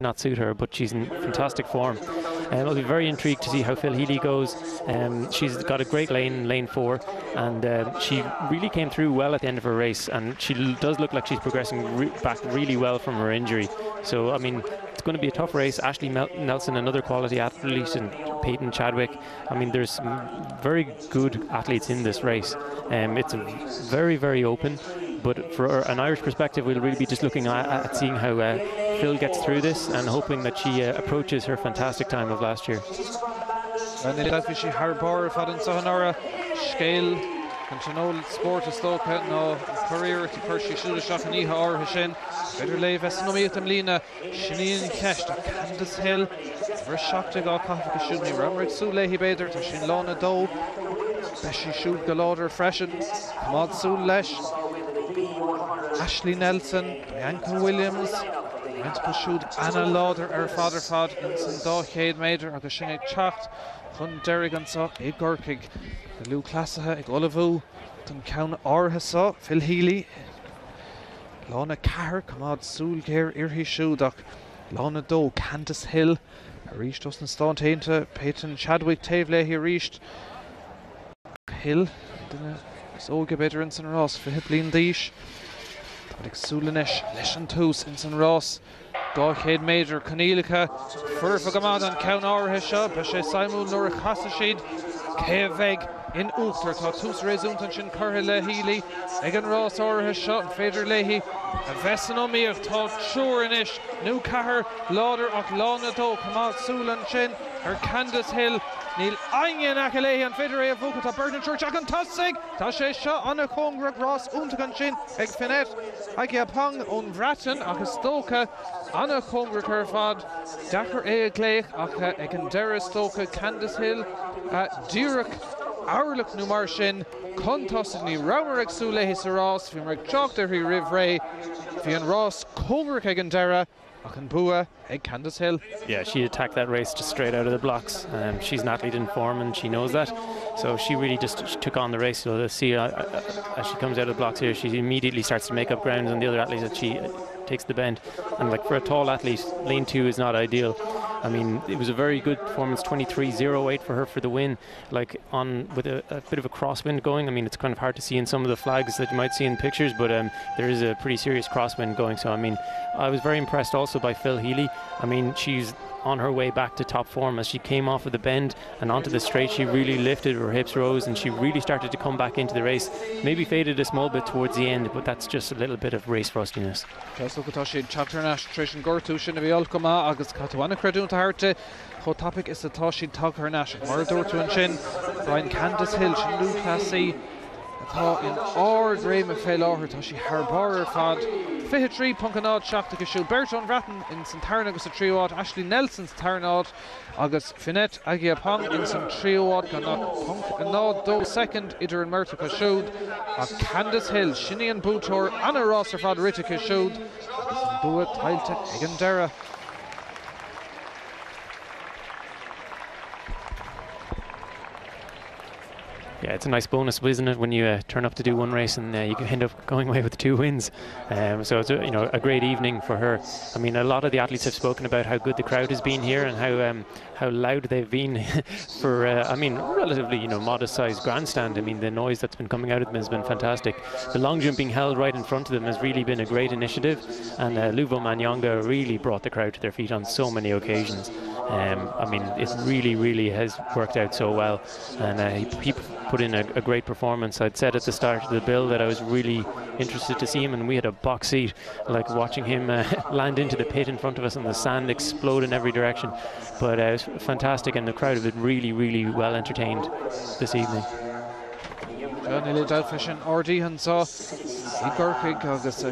not suit her, but she's in fantastic form. I'll be very intrigued to see how Phil Healy goes. She's got a great lane 4, and she really came through well at the end of her race, and she does look like she's progressing back really well from her injury. So I mean, it's going to be a tough race. Ashley Nelson, another quality athlete, and Peyton Chadwick. I mean, there's some very good athletes in this race. It's very, very open. But for an Irish perspective, we'll really be just looking at seeing how Phil gets through this and hoping that she approaches her fantastic time of last year. And it she harbor fadin Sahanara scale control sport is stoke no career to first she should have shot an Iha or Hashin better lay Vesnomi Tamlina Shinin Kesh Candice Hill very shocked to go coffee should me Ramrick Sulehi Bader to Shin Lona Do Beshi shoot Galoder Freshen Kamad Sulesh Ashley Nelson, Bianca Williams, went to shoot Anna Lauder, her father fad, Inson Dachade Mader, agus Shingig Chacht, Hun Derrigan saw, Ig Gorkig, the Lou Classaha, Ig Olivu, Dun Count Orha saw, Phil Healy, Lana Carr, Kamad Sulgir, Irhi Shudak, Lana Do, Candice Hill, reached us in Stone Tainta, Peyton Chadwick, Tavle, he reached Hill, Soga Bader, Inson Ross, for Hiplin Dish. Like Sulanish, Leshan Toos, Inson Ross, Dachade Major, Conelica, Furfagamad and Count Orhisha, Beshe Simon, Nora Kassashid, Keveg in Ulster, Toos Rezuntanshin, Curhile Healy, Egan Ross Orhisha, Fader Leahy, a Vesanomi of Todd Shurinish, New Kahar, Lauder, Ochlana Do, Kamad Sulanshin, or Candice Hill. Neil Onion Akalehi and Federer of Vukata Burton Church Akan Tossig Tashe Shah Anna Congreg Ross Untakan Shin Eg Finet Agia Pong Un Vratten Akastoka Anna Congreg Herfad Dakar E Gleich Aka Egandera Stoka Candice Hill Dirk Aurluk Numarshin Contosni Raumerek Sulehi Saras Fimrek Chokterhi Rivray Fian Ross Congreg Egandera Akan Bua, Candice Hill. Yeah, she attacked that race just straight out of the blocks. She's an athlete in form and she knows that. So she really just took on the race. So let's see as she comes out of the blocks here, she immediately starts to make up ground on the other athletes that she takes the bend. And like for a tall athlete, lane 2 is not ideal. I mean, it was a very good performance, 23.08 for her for the win. Like with a bit of a crosswind going. I mean, it's kind of hard to see in some of the flags that you might see in pictures, but there is a pretty serious crosswind going. So I mean, I was very impressed also by Phil Healy. I mean, she's on her way back to top form. As she came off of the bend and onto the straight, she really lifted, her hips rose, and she really started to come back into the race. Maybe faded a small bit towards the end, but that's just a little bit of race rustiness. Chapternash Trish and Gortu Shinabi Alkoma Agus Katuana Credun to Harte. Ho topic is the Toshi Tug her Nash Murder to Shin Brian Candice Hill Shindu Classy in or Graham Fail her Toshi Harbor Fad Fihatri Punkanod Shakta Kishu Bertrand Vratten in Santarna Agus a Triowad Ashley Nelson's Tarnod Agus Finet Agia Pong in some Triowad Ganak Punkanod Do second Ider and Mertica showed Candice Hill Shinny and Bootor Anna Ross or Fad Ritica showed Bua Tilta Egandera. Yeah, it's a nice bonus, isn't it, when you turn up to do one race and you can end up going away with 2 wins. So it's a great evening for her. I mean, a lot of the athletes have spoken about how good the crowd has been here and how loud they've been for I mean, relatively modest-sized grandstand. I mean, the noise that's been coming out of them has been fantastic. The long jump being held right in front of them has really been a great initiative, and Luvo Manyonga really brought the crowd to their feet on so many occasions. I mean, it really has worked out so well, and he put in a great performance. I'd said at the start of the bill that I was really interested to see him, and we had a box seat, like watching him land into the pit in front of us and the sand explode in every direction. But it was fantastic, and the crowd have been really well entertained this evening. Johnny Lidl Fashion RD Hansa Igor Agus